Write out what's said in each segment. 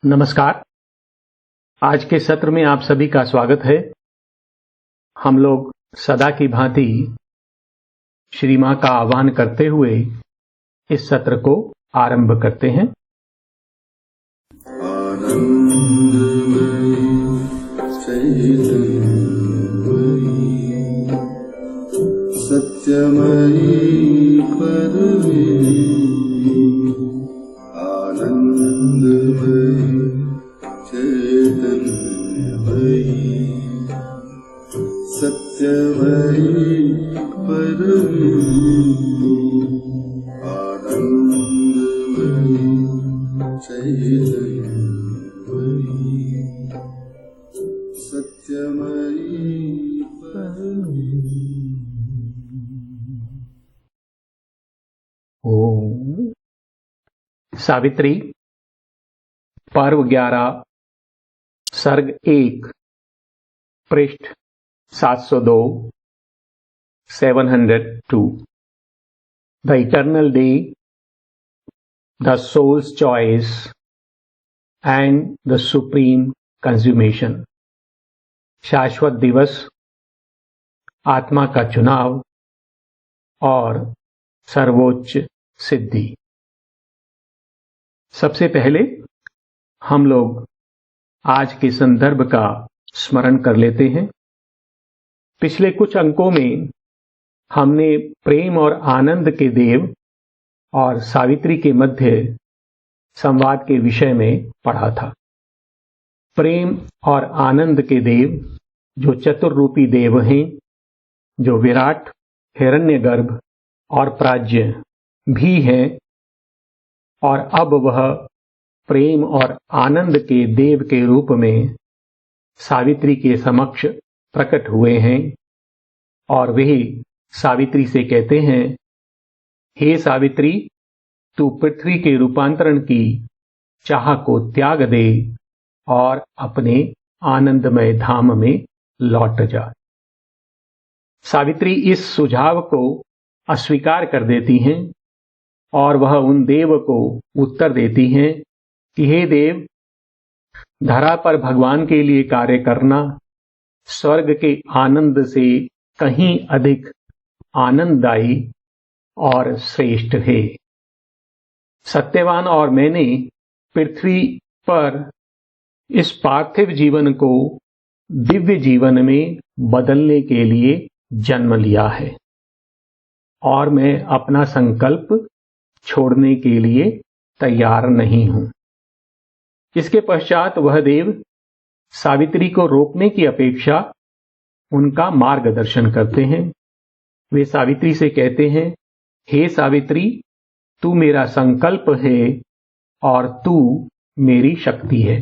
नमस्कार। आज के सत्र में आप सभी का स्वागत है। हम लोग सदा की भांति श्री मां का आह्वान करते हुए इस सत्र को आरंभ करते हैं। सत्यमयी परमे आनंदमयी चैतन्यमयी सत्यमयी परमे आनंदमयी चैतन्यमयी सत्यमयी परमे। ओम सावित्री पर्व 11 सर्ग 1 पृष्ठ 702 702 the eternal day, the souls choice and the supreme consummation. शाश्वत दिवस, आत्मा का चुनाव और सर्वोच्च सिद्धि। सबसे पहले हम लोग आज के संदर्भ का स्मरण कर लेते हैं। पिछले कुछ अंकों में हमने प्रेम और आनंद के देव और सावित्री के मध्य संवाद के विषय में पढ़ा था। प्रेम और आनंद के देव जो चतुर्रूपी देव हैं, जो विराट, हिरण्यगर्भ और प्राज्ञ भी हैं, और अब वह प्रेम और आनंद के देव के रूप में सावित्री के समक्ष प्रकट हुए हैं। और वही सावित्री से कहते हैं, हे सावित्री, तू पृथ्वी के रूपांतरण की चाह को त्याग दे और अपने आनंदमय धाम में लौट जा। सावित्री इस सुझाव को अस्वीकार कर देती हैं और वह उन देव को उत्तर देती हैं कि हे देव, धरा पर भगवान के लिए कार्य करना स्वर्ग के आनंद से कहीं अधिक आनंददायी और श्रेष्ठ है। सत्यवान और मैंने पृथ्वी पर इस पार्थिव जीवन को दिव्य जीवन में बदलने के लिए जन्म लिया है और मैं अपना संकल्प छोड़ने के लिए तैयार नहीं हूं। इसके पश्चात वह देव सावित्री को रोकने की अपेक्षा उनका मार्गदर्शन करते हैं। वे सावित्री से कहते हैं, हे सावित्री, तू मेरा संकल्प है और तू मेरी शक्ति है।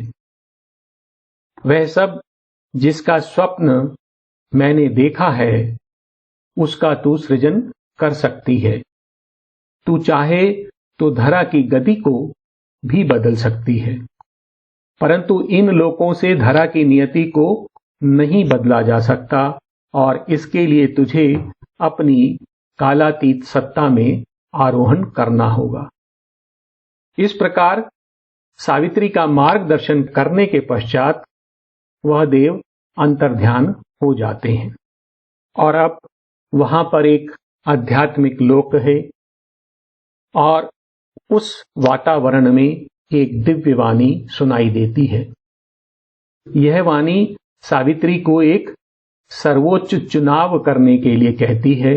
वह सब जिसका स्वप्न मैंने देखा है उसका तू सृजन कर सकती है। तू चाहे तो धरा की गति को भी बदल सकती है, परंतु इन लोकों से धरा की नियति को नहीं बदला जा सकता और इसके लिए तुझे अपनी कालातीत सत्ता में आरोहण करना होगा। इस प्रकार सावित्री का मार्गदर्शन करने के पश्चात वह देव अंतर्ध्यान हो जाते हैं और अब वहां पर एक आध्यात्मिक लोक है और उस वातावरण में एक दिव्य वाणी सुनाई देती है। यह वाणी सावित्री को एक सर्वोच्च चुनाव करने के लिए कहती है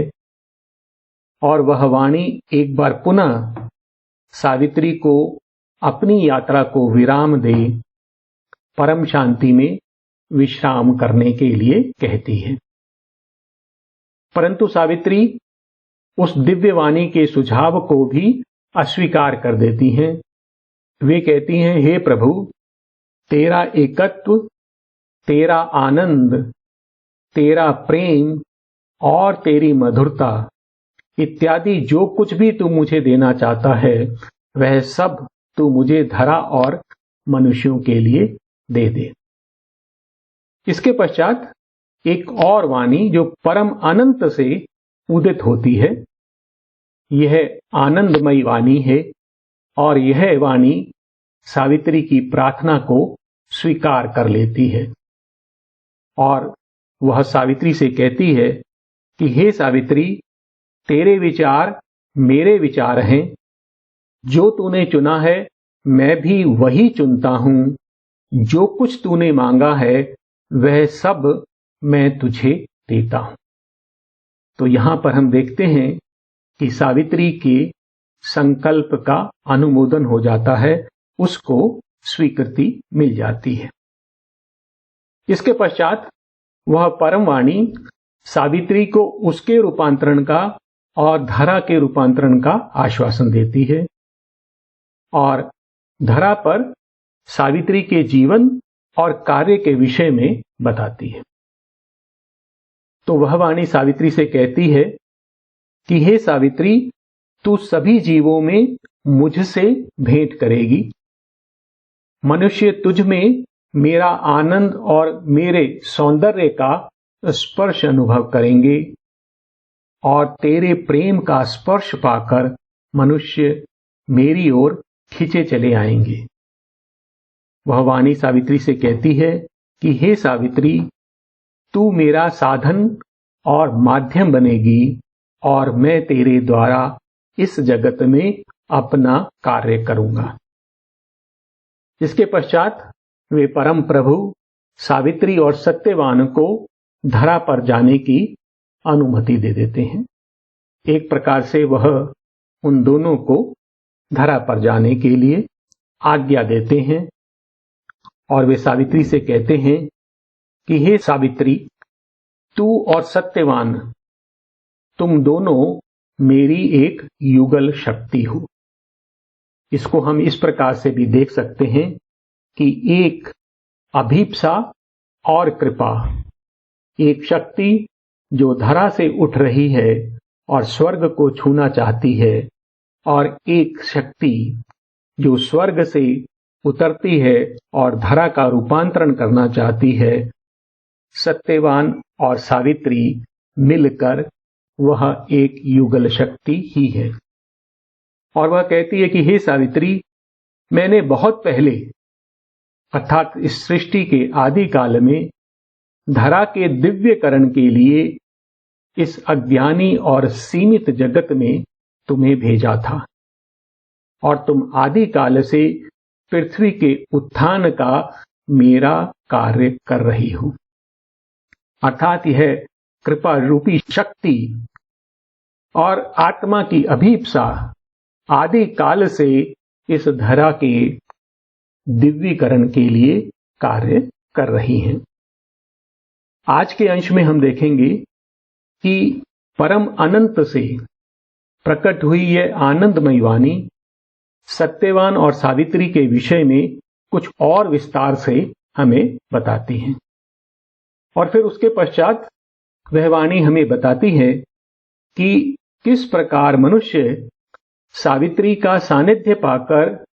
और वह वाणी एक बार पुनः सावित्री को अपनी यात्रा को विराम दे परम शांति में विश्राम करने के लिए कहती है। परंतु सावित्री उस दिव्य वाणी के सुझाव को भी अस्वीकार कर देती हैं। वे कहती हैं, हे प्रभु, तेरा एकत्व, तेरा आनंद, तेरा प्रेम और तेरी मधुरता इत्यादि जो कुछ भी तू मुझे देना चाहता है वह सब तू मुझे धरा और मनुष्यों के लिए दे दे। इसके पश्चात एक और वाणी जो परम अनंत से उदित होती है, यह आनंदमयी वाणी है और यह वाणी सावित्री की प्रार्थना को स्वीकार कर लेती है और वह सावित्री से कहती है कि हे सावित्री, तेरे विचार मेरे विचार हैं, जो तूने चुना है मैं भी वही चुनता हूं, जो कुछ तूने मांगा है वह सब मैं तुझे देता हूं। तो यहां पर हम देखते हैं कि सावित्री के संकल्प का अनुमोदन हो जाता है, उसको स्वीकृति मिल जाती है। इसके पश्चात वह परम वाणी सावित्री को उसके रूपांतरण का और धरा के रूपांतरण का आश्वासन देती है और धरा पर सावित्री के जीवन और कार्य के विषय में बताती है। तो वह वाणी सावित्री से कहती है कि हे सावित्री, तू सभी जीवों में मुझसे भेंट करेगी। मनुष्य तुझ में मेरा आनंद और मेरे सौंदर्य का स्पर्श अनुभव करेंगे और तेरे प्रेम का स्पर्श पाकर मनुष्य मेरी ओर खींचे चले आएंगे। वह वाणी सावित्री से कहती है कि हे सावित्री, तू मेरा साधन और माध्यम बनेगी और मैं तेरे द्वारा इस जगत में अपना कार्य करूंगा। इसके पश्चात वे परम प्रभु सावित्री और सत्यवान को धरा पर जाने की अनुमति दे देते हैं। एक प्रकार से वह उन दोनों को धरा पर जाने के लिए आज्ञा देते हैं और वे सावित्री से कहते हैं कि हे सावित्री, तू और सत्यवान, तुम दोनों मेरी एक युगल शक्ति हो। इसको हम इस प्रकार से भी देख सकते हैं कि एक अभीप्सा और कृपा, एक शक्ति जो धरा से उठ रही है और स्वर्ग को छूना चाहती है और एक शक्ति जो स्वर्ग से उतरती है और धरा का रूपांतरण करना चाहती है। सत्यवान और सावित्री मिलकर वह एक युगल शक्ति ही है। और वह कहती है कि हे सावित्री, मैंने बहुत पहले अर्थात इस सृष्टि के आदि काल में धरा के दिव्यकरण के लिए इस अज्ञानी और सीमित जगत में तुम्हें भेजा था और तुम आदि काल से पृथ्वी के उत्थान का मेरा कार्य कर रही हो। अर्थात यह कृपा रूपी शक्ति और आत्मा की अभीप्सा आदि काल से इस धरा के दिव्यीकरण के लिए कार्य कर रही हैं। आज के अंश में हम देखेंगे कि परम अनंत से प्रकट हुई यह आनंदमयी वाणी सत्यवान और सावित्री के विषय में कुछ और विस्तार से हमें बताती हैं और फिर उसके पश्चात वह वाणी हमें बताती है कि किस प्रकार मनुष्य सावित्री का सानिध्य पाकर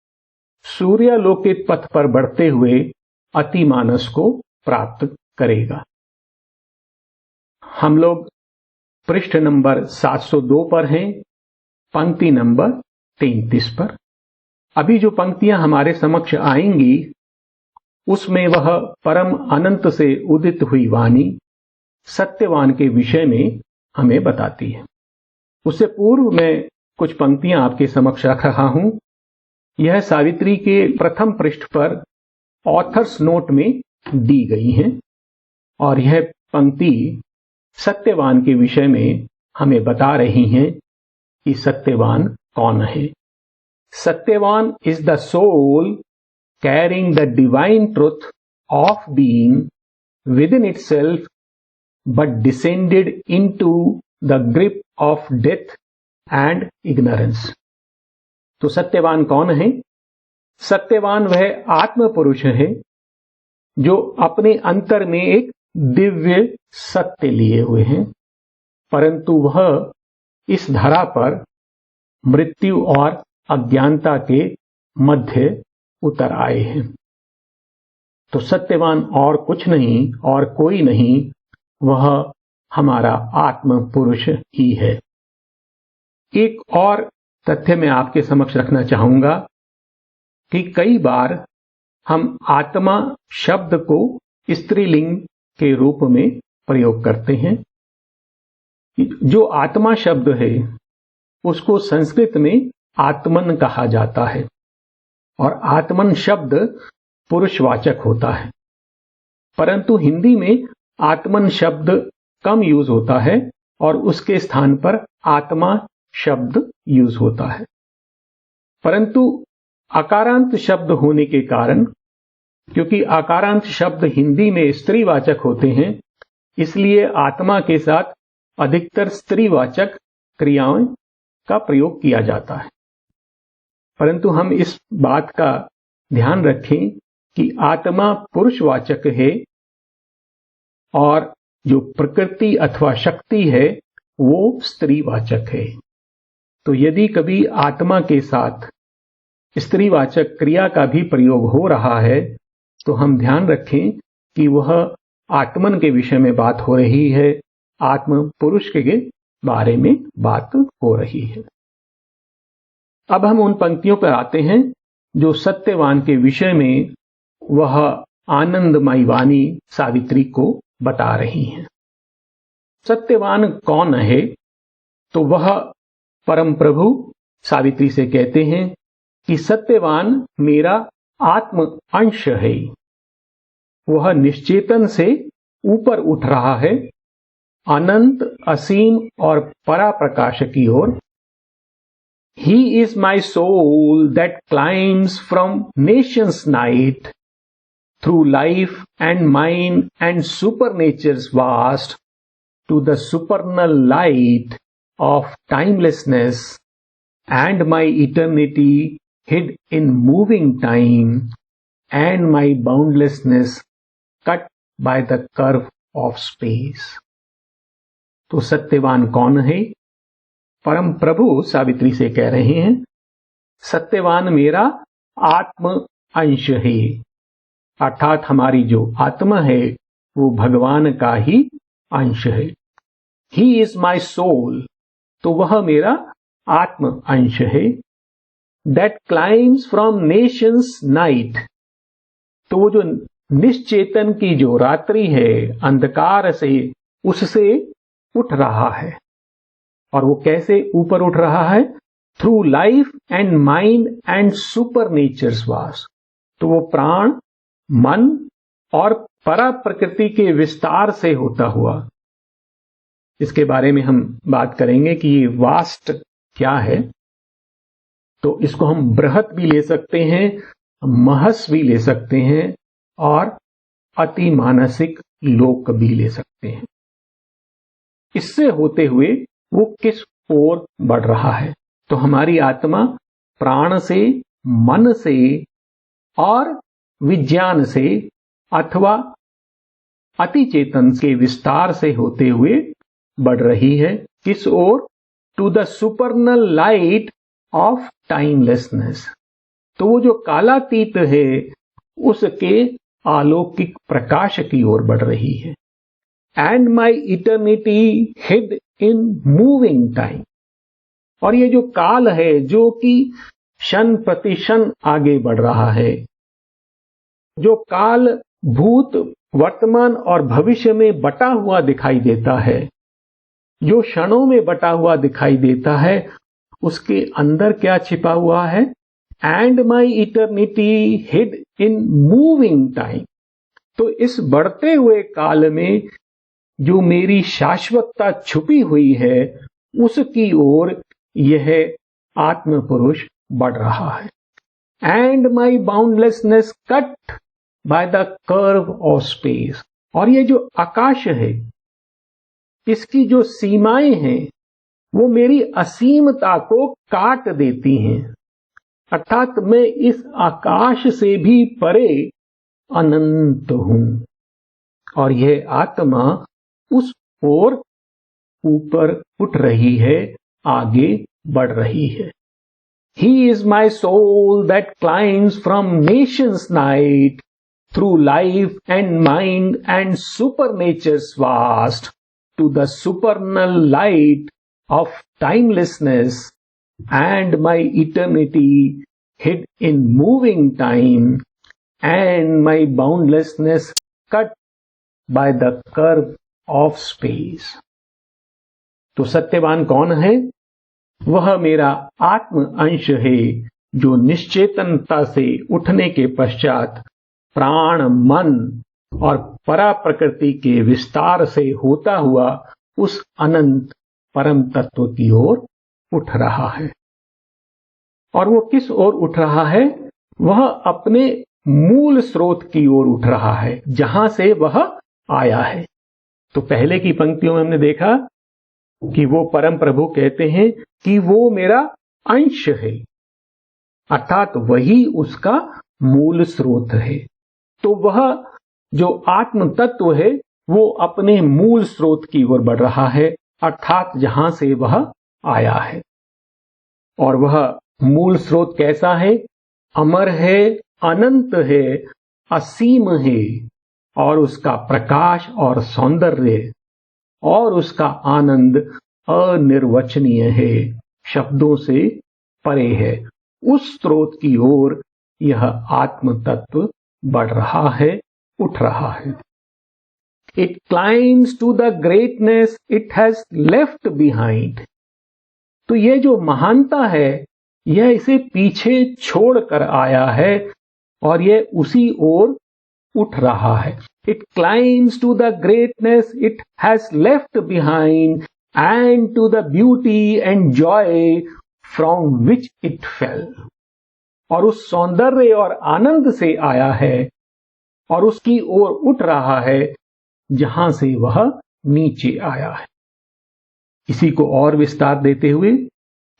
सूर्यालोकित पथ पर बढ़ते हुए अतिमानस को प्राप्त करेगा। हम लोग पृष्ठ नंबर 702 पर हैं, पंक्ति नंबर 33 पर। अभी जो पंक्तियां हमारे समक्ष आएंगी उसमें वह परम अनंत से उदित हुई वाणी सत्यवान के विषय में हमें बताती है। उससे पूर्व मैं कुछ पंक्तियां आपके समक्ष रख रहा हूं। यह सावित्री के प्रथम पृष्ठ पर ऑथर्स नोट में दी गई हैं और यह पंक्ति सत्यवान के विषय में हमें बता रही हैं कि सत्यवान कौन है। Satyavan is the soul carrying the divine truth of being within itself but descended into the grip of death and ignorance। तो सत्यवान कौन है? सत्यवान वह आत्म पुरुष है जो अपने अंतर में एक दिव्य सत्य लिए हुए हैं, परंतु वह इस धरा पर मृत्यु और अज्ञानता के मध्य उतर आए हैं। तो सत्यवान और कुछ नहीं और कोई नहीं, वह हमारा आत्म पुरुष ही है। एक और तथ्य मैं आपके समक्ष रखना चाहूंगा कि कई बार हम आत्मा शब्द को स्त्रीलिंग के रूप में प्रयोग करते हैं। जो आत्मा शब्द है उसको संस्कृत में आत्मन कहा जाता है और आत्मन शब्द पुरुषवाचक होता है, परंतु हिंदी में आत्मन शब्द कम यूज होता है और उसके स्थान पर आत्मा शब्द यूज होता है। परंतु आकारांत शब्द होने के कारण, क्योंकि आकारांत शब्द हिंदी में स्त्रीवाचक होते हैं, इसलिए आत्मा के साथ अधिकतर स्त्रीवाचक क्रियाओं का प्रयोग किया जाता है। परंतु हम इस बात का ध्यान रखें कि आत्मा पुरुषवाचक है और जो प्रकृति अथवा शक्ति है वो स्त्रीवाचक है। तो यदि कभी आत्मा के साथ स्त्रीवाचक क्रिया का भी प्रयोग हो रहा है तो हम ध्यान रखें कि वह आत्मन के विषय में बात हो रही है, आत्म पुरुष के बारे में बात हो रही है। अब हम उन पंक्तियों पर आते हैं जो सत्यवान के विषय में वह आनंदमयी वाणी सावित्री को बता रही हैं। सत्यवान कौन है? तो वह परम प्रभु सावित्री से कहते हैं कि सत्यवान मेरा आत्म अंश है। वह निश्चेतन से ऊपर उठ रहा है, अनंत, असीम और परा प्रकाश की ओर। He is my soul that climbs from nation's night through life and mind and supernature's vast to the supernal light of timelessness and my eternity hid in moving time and my boundlessness cut by the curve of space। तो सत्यवान कौन है? परम प्रभु सावित्री से कह रहे हैं सत्यवान मेरा आत्म अंश है, अर्थात हमारी जो आत्मा है वो भगवान का ही अंश है। ही इज माई सोल, तो वह मेरा आत्म अंश है। That climbs from Nations night, तो वो जो निश्चेतन की जो रात्रि है, अंधकार से, उससे उठ रहा है। और वो कैसे ऊपर उठ रहा है? Through life and mind and supernature's vast, तो वो प्राण, मन और परा प्रकृति के विस्तार से होता हुआ। इसके बारे में हम बात करेंगे कि ये वास्ट क्या है। तो इसको हम बृहत भी ले सकते हैं, महस भी ले सकते हैं और अति मानसिक लोक भी ले सकते हैं। इससे होते हुए वो किस ओर बढ़ रहा है? तो हमारी आत्मा प्राण से, मन से और विज्ञान से अथवा अति चेतन के विस्तार से होते हुए बढ़ रही है। किस ओर? To the supernal light of timelessness, तो वो जो कालातीत है उसके अलौकिक प्रकाश की ओर बढ़ रही है। And my eternity hid in moving time, और ये जो काल है जो कि क्षण प्रतिक्षण आगे बढ़ रहा है, जो काल भूत, वर्तमान और भविष्य में बटा हुआ दिखाई देता है, जो क्षणों में बटा हुआ दिखाई देता है, उसके अंदर क्या छिपा हुआ है? And my eternity hid in moving time, तो इस बढ़ते हुए काल में जो मेरी शाश्वतता छुपी हुई है उसकी ओर यह आत्म पुरुष बढ़ रहा है। And my boundlessness cut by the curve of space, और ये जो आकाश है इसकी जो सीमाएं हैं वो मेरी असीमता को काट देती हैं, अर्थात मैं इस आकाश से भी परे अनंत हूं और यह आत्मा उस ओर ऊपर उठ रही है, आगे बढ़ रही है। He is my soul that climbs from nation's night through life and mind and supernature's vast to the supernal light of timelessness and my eternity hid in moving time, and my boundlessness cut by the curve of space. तो सत्यवान कौन है? वह मेरा आत्म अंश है जो निश्चेतनता से उठने के पश्चात प्राण, मन और परा प्रकृति के विस्तार से होता हुआ उस अनंत परम तत्व की ओर उठ रहा है। और वो किस ओर उठ रहा है? वह अपने मूल स्रोत की ओर उठ रहा है, जहां से वह आया है। तो पहले की पंक्तियों में हमने देखा कि वो परम प्रभु कहते हैं कि वो मेरा अंश है, अर्थात वही उसका मूल स्रोत है। तो वह जो आत्म तत्व है वो अपने मूल स्रोत की ओर बढ़ रहा है, अर्थात जहां से वह आया है। और वह मूल स्रोत कैसा है? अमर है, अनंत है, असीम है, और उसका प्रकाश और सौंदर्य और उसका आनंद अनिर्वचनीय है, शब्दों से परे है। उस स्रोत की ओर यह आत्म तत्व बढ़ रहा है, उठ रहा है। It climbs to the greatness it has left behind. तो यह जो महानता है यह इसे पीछे छोड़कर आया है और यह उसी ओर उठ रहा है। It climbs to the greatness it has left behind and to the beauty and joy from which it fell. और उस सौंदर्य और आनंद से आया है और उसकी ओर उठ रहा है जहां से वह नीचे आया है। इसी को और विस्तार देते हुए,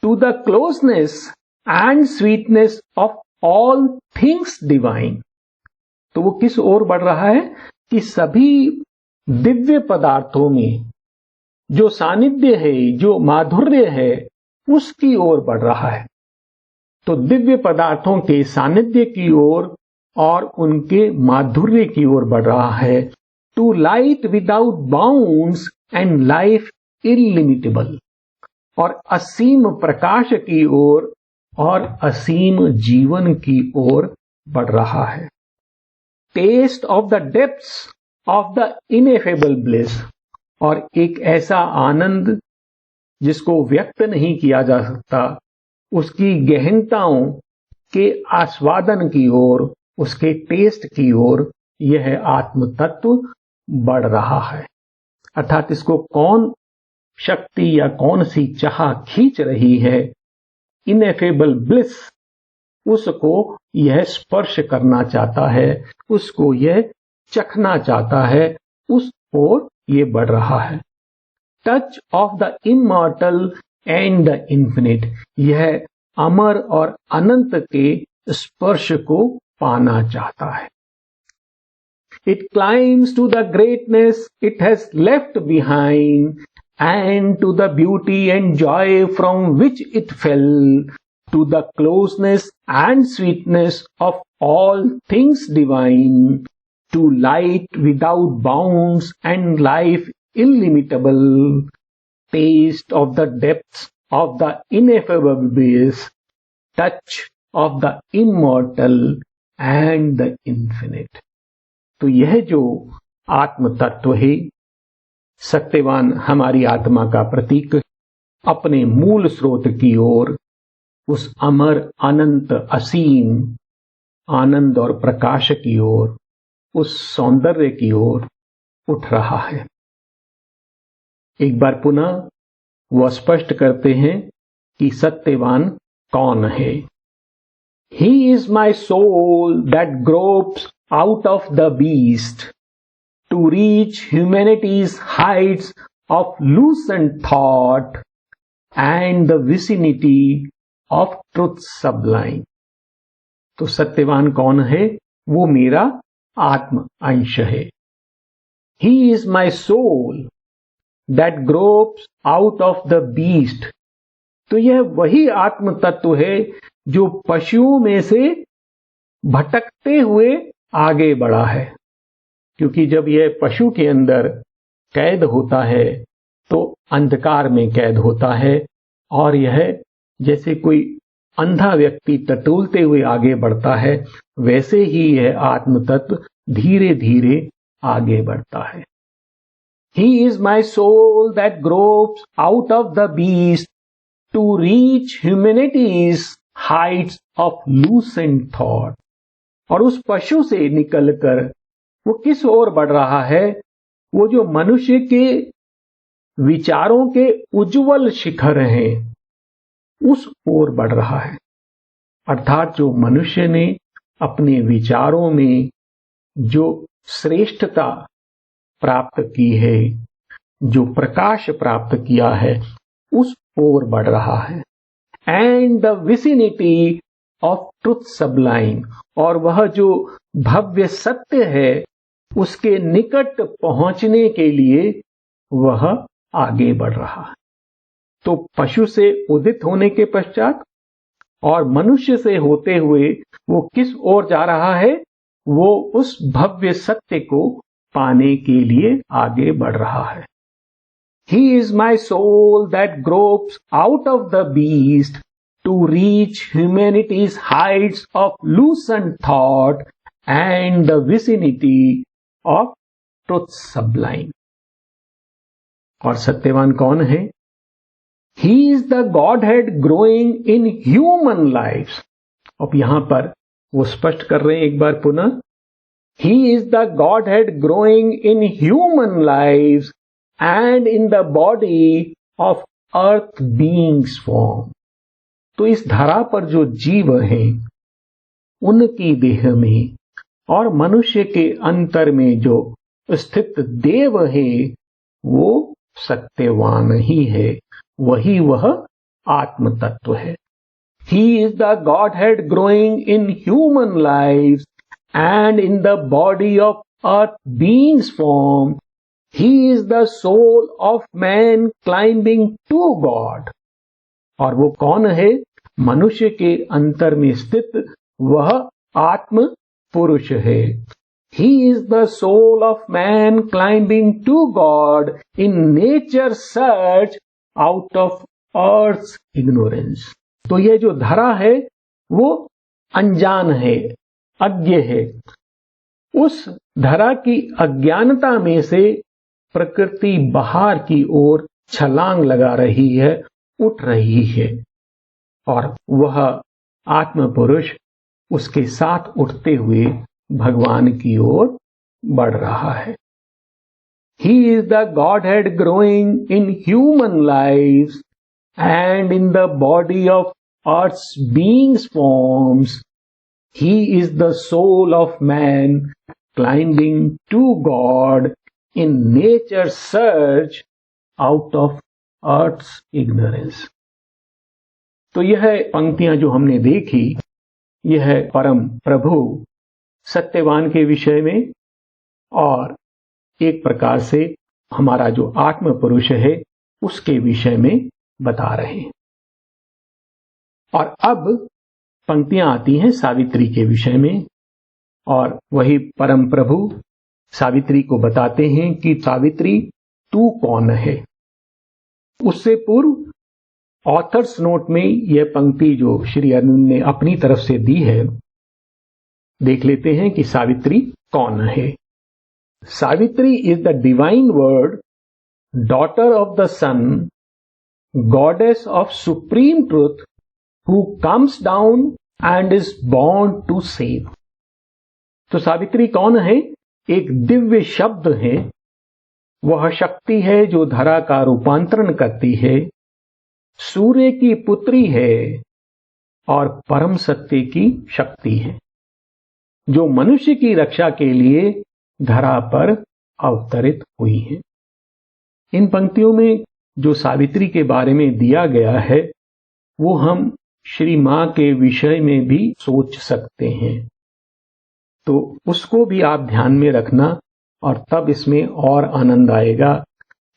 to the closeness and sweetness of all things divine. तो वो किस ओर बढ़ रहा है? कि सभी दिव्य पदार्थों में जो सानिध्य है, जो माधुर्य है, उसकी ओर बढ़ रहा है। तो दिव्य पदार्थों के सानिध्य की ओर और उनके माधुर्य की ओर बढ़ रहा है। To light without bounds and life illimitable. और असीम प्रकाश की ओर और असीम जीवन की ओर बढ़ रहा है। Taste of the depths of the ineffable bliss. और एक ऐसा आनंद जिसको व्यक्त नहीं किया जा सकता, उसकी गहनताओं के आस्वादन की ओर, उसके टेस्ट की ओर यह आत्म तत्व बढ़ रहा है। अर्थात इसको कौन शक्ति या कौन सी चाह खींच रही है? इनएफेबल ब्लिस, उसको यह स्पर्श करना चाहता है, उसको यह चखना चाहता है, उस ओर ये बढ़ रहा है। Touch of the immortal and the infinite. यह अमर और अनंत के स्पर्श को पाना चाहता है। It climbs to the greatness it has left behind and to the beauty and joy from which it fell, to the closeness and sweetness of all things divine, to light without bounds and life illimitable, taste of the depths of the ineffable bliss, touch of the immortal and the infinite. तो यह जो आत्म तत्व है, सत्यवान हमारी आत्मा का प्रतीक, अपने मूल स्रोत की ओर, उस अमर अनंत असीम आनंद और प्रकाश की ओर, उस सौंदर्य की ओर उठ रहा है। एक बार पुनः वह स्पष्ट करते हैं कि सत्यवान कौन है। He is my soul that gropes out of the beast to reach humanity's heights of loosened thought and the vicinity of truth sublime. तो सत्यवान कौन है? वो मेरा आत्म अंश है। He is my soul that gropes out of the beast. तो यह वही आत्म तत्व है जो पशुओं में से भटकते हुए आगे बढ़ा है। क्योंकि जब यह पशु के अंदर कैद होता है तो अंधकार में कैद होता है और यह जैसे कोई अंधा व्यक्ति टटोलते हुए आगे बढ़ता है, वैसे ही यह आत्म तत्व धीरे धीरे आगे बढ़ता है। He is my soul that gropes out of the beast to reach humanity's heights of lucent thought। और उस पशु से निकलकर वो किस ओर बढ़ रहा है? वो जो मनुष्य के विचारों के उज्जवल शिखर हैं, उस ओर बढ़ रहा है। अर्थात जो मनुष्य ने अपने विचारों में जो श्रेष्ठता प्राप्त की है, जो प्रकाश प्राप्त किया है, उस ओर बढ़ रहा है। And the vicinity of truth सबलाइन, और वह जो भव्य सत्य है उसके निकट पहुंचने के लिए वह आगे बढ़ रहा है। तो पशु से उदित होने के पश्चात और मनुष्य से होते हुए वो किस ओर जा रहा है? वो उस भव्य सत्य को पाने के लिए आगे बढ़ रहा है। He is my soul that gropes out of the beast to reach humanity's heights of lucent thought and the vicinity of truth sublime। और सत्यवान कौन है? He is the Godhead growing in human lives। अब यहां पर वो स्पष्ट कर रहे हैं एक बार पुनः, He is the Godhead growing in human lives and in the body of earth beings form। तो इस धरा पर जो जीव हैं उनकी देह में और मनुष्य के अंतर में जो स्थित देव है वो सत्यवान ही है, वही वह आत्म तत्व है। He is the Godhead growing in human lives and in the body of earth beings form। He is the soul of man climbing to God। और वो कौन है? मनुष्य के अंतर में स्थित वह आत्म पुरुष है। He is the soul of man climbing to God in nature's search out of earth's ignorance। तो ये जो धरा है वो अनजान है, अज्ञ है। उस धरा की अज्ञानता में से प्रकृति बाहर की ओर छलांग लगा रही है, उठ रही है, और वह आत्म पुरुष उसके साथ उठते हुए भगवान की ओर बढ़ रहा है। He is the Godhead growing in human lives and in the body of earth's beings forms। He is the soul of man climbing to God in nature's search out of earth's ignorance। तो यह पंक्तियां जो हमने देखी, यह परम प्रभु सत्यवान के विषय में और एक प्रकार से हमारा जो आत्म पुरुष है उसके विषय में बता रहे हैं। और अब पंक्तियां आती हैं सावित्री के विषय में, और वही परम प्रभु सावित्री को बताते हैं कि सावित्री तू कौन है। उससे पूर्व ऑथर्स नोट में यह पंक्ति जो श्री अरविंद ने अपनी तरफ से दी है, देख लेते हैं कि सावित्री कौन है। Savitri is the divine word, daughter of the sun, goddess of supreme truth, who comes down and is born to save. तो सावित्री कौन है? एक दिव्य शब्द है, वह शक्ति है जो धरा का रूपांतरण करती है, सूर्य की पुत्री है और परम सत्य की शक्ति है, जो मनुष्य की रक्षा के लिए धरा पर अवतरित हुई है। इन पंक्तियों में जो सावित्री के बारे में दिया गया है वो हम श्री मां के विषय में भी सोच सकते हैं, तो उसको भी आप ध्यान में रखना, और तब इसमें और आनंद आएगा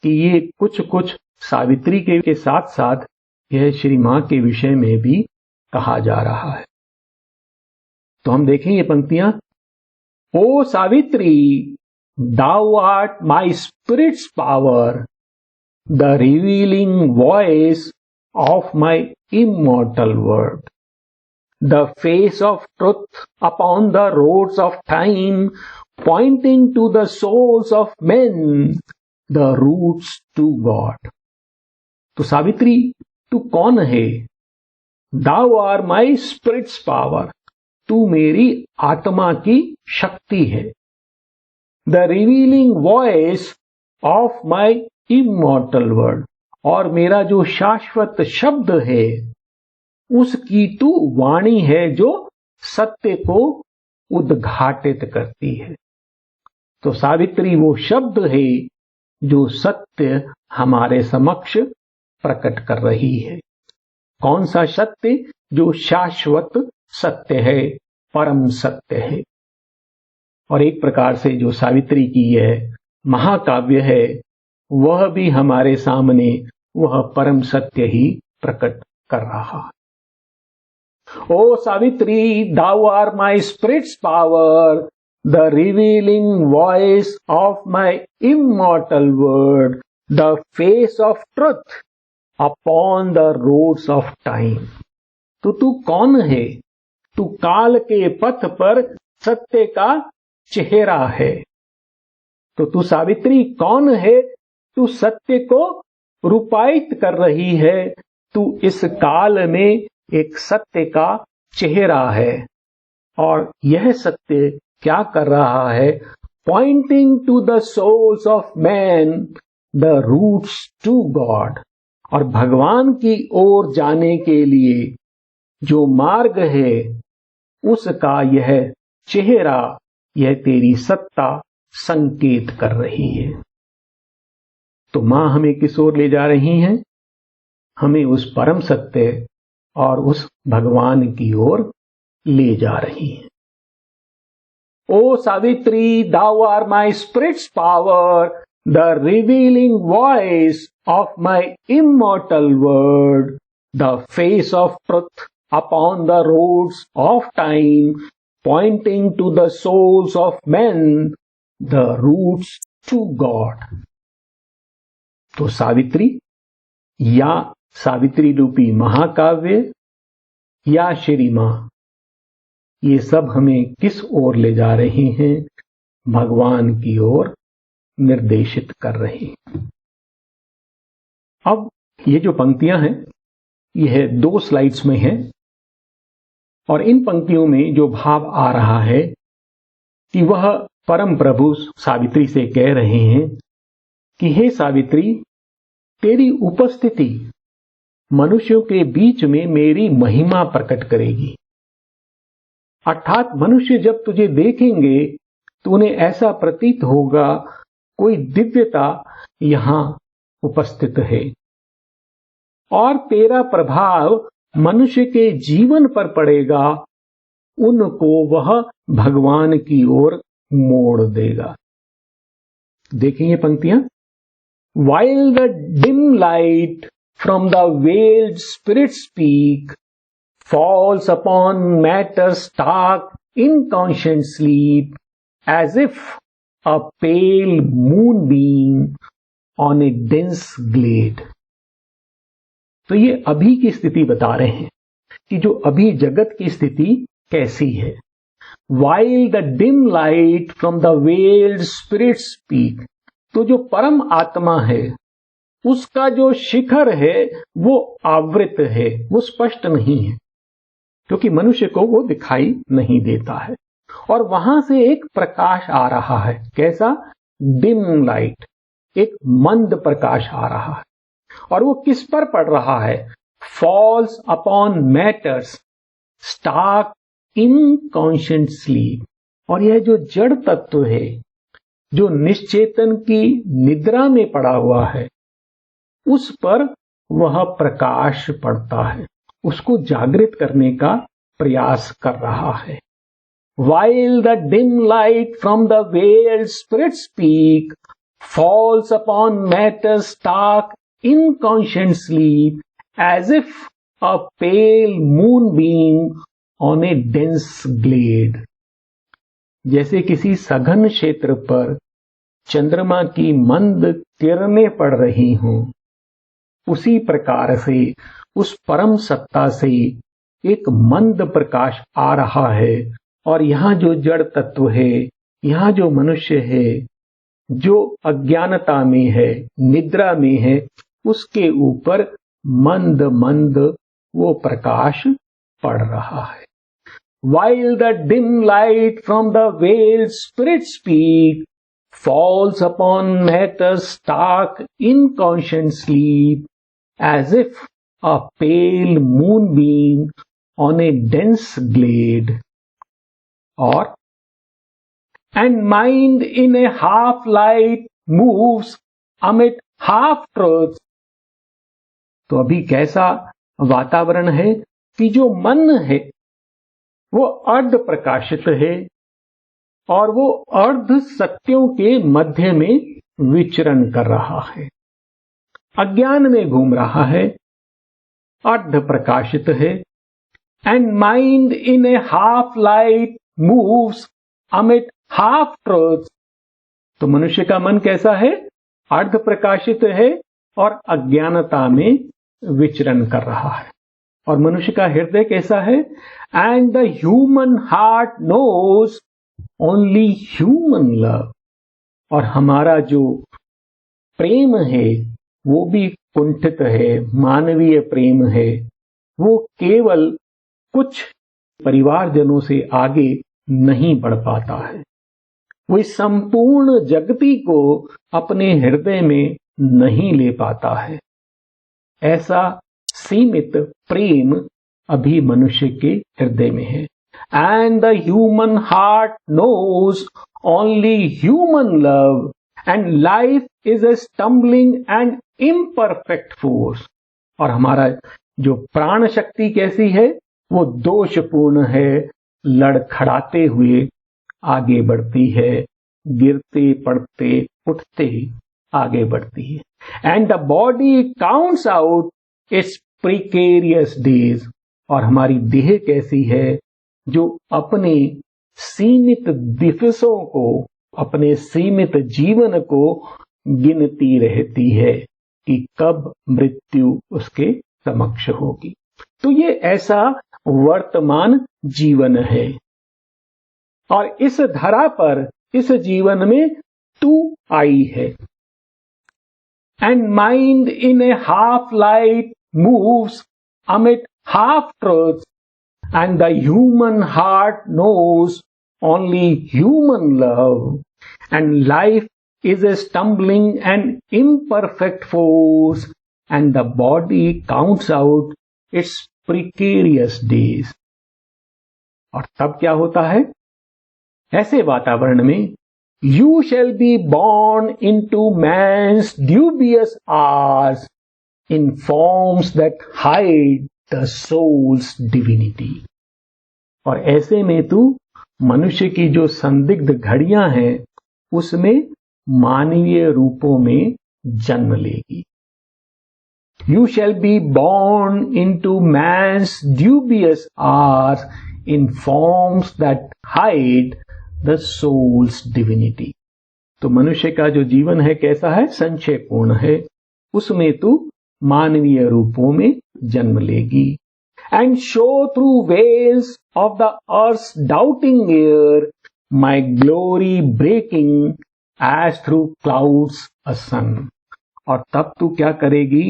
कि ये कुछ कुछ सावित्री के साथ साथ यह श्री मां के विषय में भी कहा जा रहा है। तो हम देखें ये पंक्तियां। ओ Savitri, thou art my spirit's power, the revealing voice of my immortal word। the face of truth upon the roads of time, pointing to the souls of men, the routes to God. तो सावित्री, तू कौन है? Thou are my spirit's power. तू मेरी आत्मा की शक्ति है. The revealing voice of my immortal word. और मेरा जो शाश्वत शब्द है, उसकी तू वाणी है जो सत्य को उद्घाटित करती है. तो सावित्री वो शब्द है जो सत्य हमारे समक्ष प्रकट कर रही है. कौन सा सत्य? जो शाश्वत सत्य है, परम सत्य है. और एक प्रकार से जो सावित्री की यह महाकाव्य है, वह भी हमारे सामने वह परम सत्य ही प्रकट कर रहा है. O Savitri, thou art my spirit's power, the revealing voice of my immortal word, the face of truth upon the roads of time. तो तू कौन है? तू काल के पथ पर सत्य का चेहरा है. तो तू सावित्री कौन है? तू सत्य को रूपायित कर रही है. तू इस काल में एक सत्य का चेहरा है. और यह सत्य क्या कर रहा है? Pointing to the souls of man the routes to God. और भगवान की ओर जाने के लिए जो मार्ग है, उसका यह चेहरा, यह तेरी सत्ता संकेत कर रही है. तो मां हमें किस ओर ले जा रही हैं? हमें उस परम सत्य और उस भगवान की ओर ले जा रही हैं. ओ Savitri, thou art my spirit's power, the revealing voice of my immortal word, the face of truth upon the roads of time, pointing to the souls of men, the routes to God. तो सावित्री या सावित्री रूपी महाकाव्य या श्री मां, ये सब हमें किस ओर ले जा रही हैं? भगवान की ओर निर्देशित कर रही हैं. अब ये जो पंक्तियां हैं, यह 2 स्लाइड्स में हैं. और इन पंक्तियों में जो भाव आ रहा है कि वह परम प्रभु सावित्री से कह रहे हैं कि हे सावित्री, तेरी उपस्थिति मनुष्यों के बीच में मेरी महिमा प्रकट करेगी. अर्थात मनुष्य जब तुझे देखेंगे तो उन्हें ऐसा प्रतीत होगा कोई दिव्यता यहां उपस्थित है. और तेरा प्रभाव मनुष्य के जीवन पर पड़ेगा, उनको वह भगवान की ओर मोड़ देगा. देखिए ये पंक्तियां. While the dim light from the veiled spirit speak falls upon matter's stark inconscient sleep, as if a pale moonbeam on a dense glade. तो ये अभी की स्थिति बता रहे हैं कि जो अभी जगत की स्थिति कैसी है. While the dim light from the veiled spirit speak, तो जो परम आत्मा है, उसका जो शिखर है वो आवृत है, वो स्पष्ट नहीं है, क्योंकि मनुष्य को वो दिखाई नहीं देता है. और वहां से एक प्रकाश आ रहा है. कैसा? डिम लाइट, एक मंद प्रकाश आ रहा है. और वो किस पर पड़ रहा है? Falls upon matter's stark inconscient sleep. और यह जो जड़ तत्व है, जो निश्चेतन की निद्रा में पड़ा हुआ है, उस पर वह प्रकाश पड़ता है, उसको जागृत करने का प्रयास कर रहा है. While the dim light from the veiled spirit speak falls upon matter's stark inconscient sleep, as if a pale moonbeam on a dense glade. जैसे किसी सघन क्षेत्र पर चंद्रमा की मंद किरणें पड़ रही हों, उसी प्रकार से उस परम सत्ता से एक मंद प्रकाश आ रहा है और यहाँ जो जड़ तत्व है, यहाँ जो मनुष्य है, जो अज्ञानता में है, निद्रा में है, उसके ऊपर मंद मंद वो प्रकाश पड़ रहा है। While the dim light from the veiled spirit speak falls upon matter's stark inconscient sleep, as if a pale moonbeam on a dense glade, or and mind in a half light moves amid half truths। तो अभी कैसा वातावरण है कि जो मन है वो अर्ध प्रकाशित है और वो अर्ध सत्यों के मध्य में विचरण कर रहा है, अज्ञान में घूम रहा है, अर्ध प्रकाशित है। And mind in a half light moves amid half truth. तो मनुष्य का मन कैसा है? अर्ध प्रकाशित है और अज्ञानता में विचरण कर रहा है। और मनुष्य का हृदय कैसा है? And the human heart knows only human love. और हमारा जो प्रेम है वो भी कुंठित है, मानवीय प्रेम है, वो केवल कुछ परिवारजनों से आगे नहीं बढ़ पाता है। वो इस संपूर्ण जगती को अपने हृदय में नहीं ले पाता है। ऐसा सीमित प्रेम अभी मनुष्य के हृदय में है। And the human heart knows only human love and life is a stumbling and imperfect force. और हमारा जो प्राण शक्ति कैसी है? वो दोषपूर्ण है, लड़खड़ाते हुए आगे बढ़ती है, गिरते पड़ते उठते आगे बढ़ती है। And the body counts out it's precarious days. और हमारी देह कैसी है? जो अपने सीमित दिवसों को, अपने सीमित जीवन को गिनती रहती है कि कब मृत्यु उसके समक्ष होगी। तो ये ऐसा वर्तमान जीवन है। और इस धरा पर, इस जीवन में तू आई है। And mind in a half light moves amid half truth and the human heart knows only human love and life is a stumbling and imperfect force and the body counts out its precarious days। और तब क्या होता है? ऐसे वातावरण में you shall be born into man's dubious hours in forms that hide the soul's divinity। और ऐसे में तू मनुष्य की जो संदिग्ध घड़ियां हैं उसमें मानवीय रूपों में जन्म लेगी। You shall be born into man's dubious hours in forms that hide the soul's divinity। तो मनुष्य का जो जीवन है कैसा है? संशयपूर्ण है। उसमें तू मानवीय रूपों में जन्म लेगी। And show through veils of the earth's doubting air my glory breaking as through clouds a sun। और तब तू क्या करेगी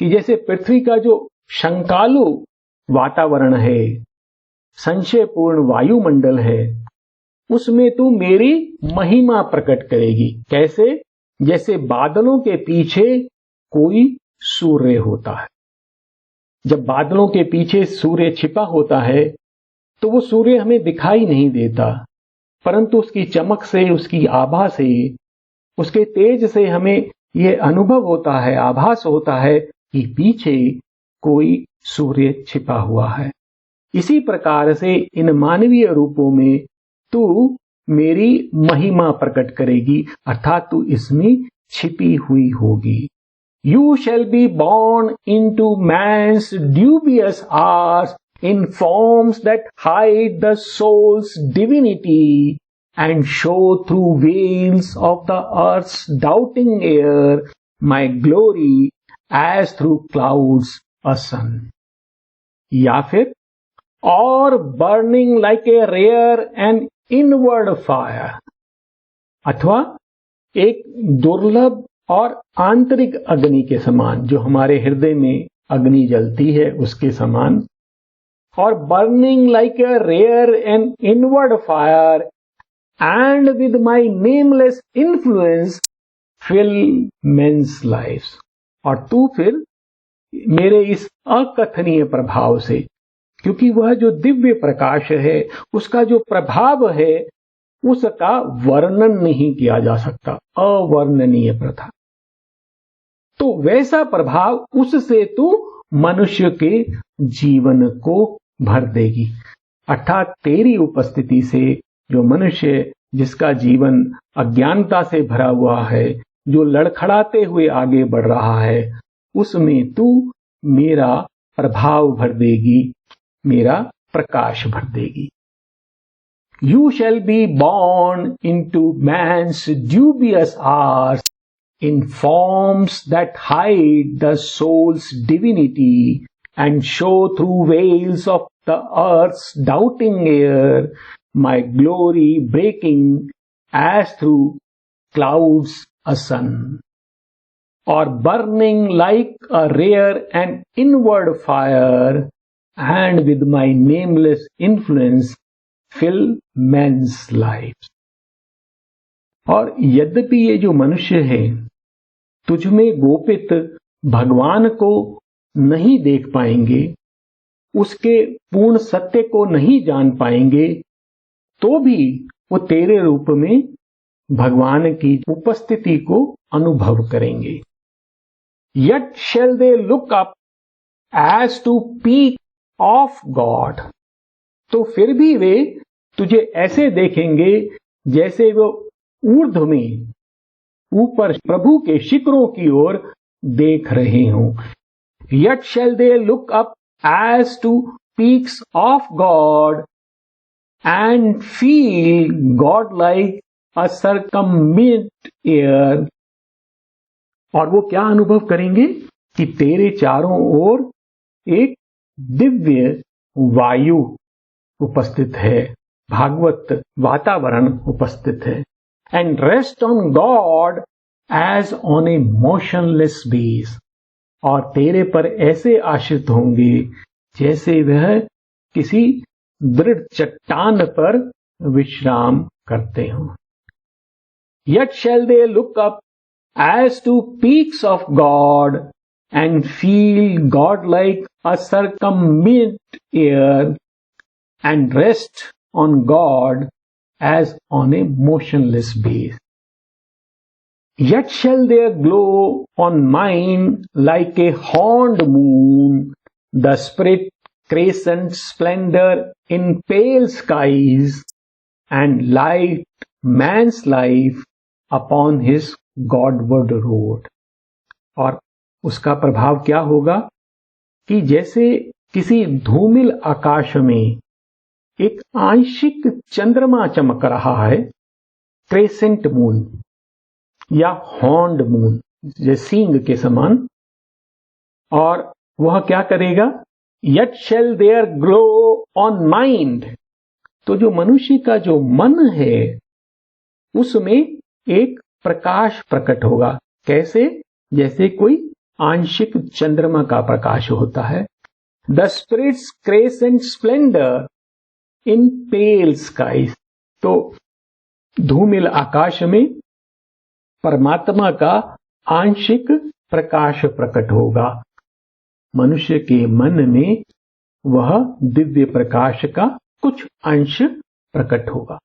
कि जैसे पृथ्वी का जो शंकालु वातावरण है, संशयपूर्ण वायुमंडल है, उसमें तू मेरी महिमा प्रकट करेगी। कैसे? जैसे बादलों के पीछे कोई सूर्य होता है। जब बादलों के पीछे सूर्य छिपा होता है तो वो सूर्य हमें दिखाई नहीं देता, परंतु उसकी चमक से, उसकी आभा से, उसके तेज से हमें ये अनुभव होता है, आभास होता है कि पीछे कोई सूर्य छिपा हुआ है। इसी प्रकार से इन मानवीय रूपों में तू मेरी महिमा प्रकट करेगी, अर्थात तू इसमें छिपी हुई होगी। You shall be born into man's dubious hours in forms that hide the soul's divinity and show through veils of the earth's doubting air my glory as through clouds a sun। या फिर और burning like a rare and inward fire, अथवा एक दुर्लभ और आंतरिक अग्नि के समान, जो हमारे हृदय में अग्नि जलती है उसके समान, और burning like a rare and inward fire and with my nameless influence fill men's life. और तू फिर मेरे इस अकथनीय प्रभाव से, क्योंकि वह जो दिव्य प्रकाश है उसका जो प्रभाव है उसका वर्णन नहीं किया जा सकता, अवर्णनीय प्रथा। तो वैसा प्रभाव उससे तू मनुष्य के जीवन को भर देगी, अर्थात तेरी उपस्थिति से जो मनुष्य, जिसका जीवन अज्ञानता से भरा हुआ है, जो लड़खड़ाते हुए आगे बढ़ रहा है, उसमें तू मेरा प्रभाव भर देगी, मेरा प्रकाश भर देगी। You shall be born into man's dubious hours in forms that hide the soul's divinity and show through veils of the earth's doubting air my glory breaking as through clouds a sun, or burning like a rare and inward fire, and with my nameless influence fill men's lives। और यद्यपि ये जो मनुष्य है तुझमें गोपित भगवान को नहीं देख पाएंगे, उसके पूर्ण सत्य को नहीं जान पाएंगे, तो भी वो तेरे रूप में भगवान की उपस्थिति को अनुभव करेंगे। Yet shall they look up as to peak of God, तो फिर भी वे तुझे ऐसे देखेंगे जैसे वो ऊर्ध्व में ऊपर प्रभु के शिखरों की ओर देख रहे हों। Yet shall they look up as to peaks of God and feel God like a circumambient air, और वो क्या अनुभव करेंगे कि तेरे चारों ओर एक दिव्य वायु उपस्थित है, भागवत वातावरण उपस्थित है। And rest on God as on a motionless base, और तेरे पर ऐसे आश्रित होंगे जैसे वह किसी दृढ़ चट्टान पर विश्राम करते हों। Yet shall they look up as to peaks of God and feel God like a circumambient air and rest on God as on a motionless base। Yet shall their glow on mine like a horned moon, the spirit crescent splendor in pale skies, and light man's life upon his Godward road। और उसका प्रभाव क्या होगा कि जैसे किसी धूमिल आकाश में एक आंशिक चंद्रमा चमक रहा है, क्रेसेंट मून या हॉर्न्ड मून, जैसे सींग के समान, और वह क्या करेगा, yet shall their glow on mind, तो जो मनुष्य का जो मन है उसमें एक प्रकाश प्रकट होगा। कैसे? जैसे कोई आंशिक चंद्रमा का प्रकाश होता है। The spirit's crescent splendour in pale skies, तो धूमिल आकाश में परमात्मा का आंशिक प्रकाश प्रकट होगा। मनुष्य के मन में वह दिव्य प्रकाश का कुछ अंश प्रकट होगा।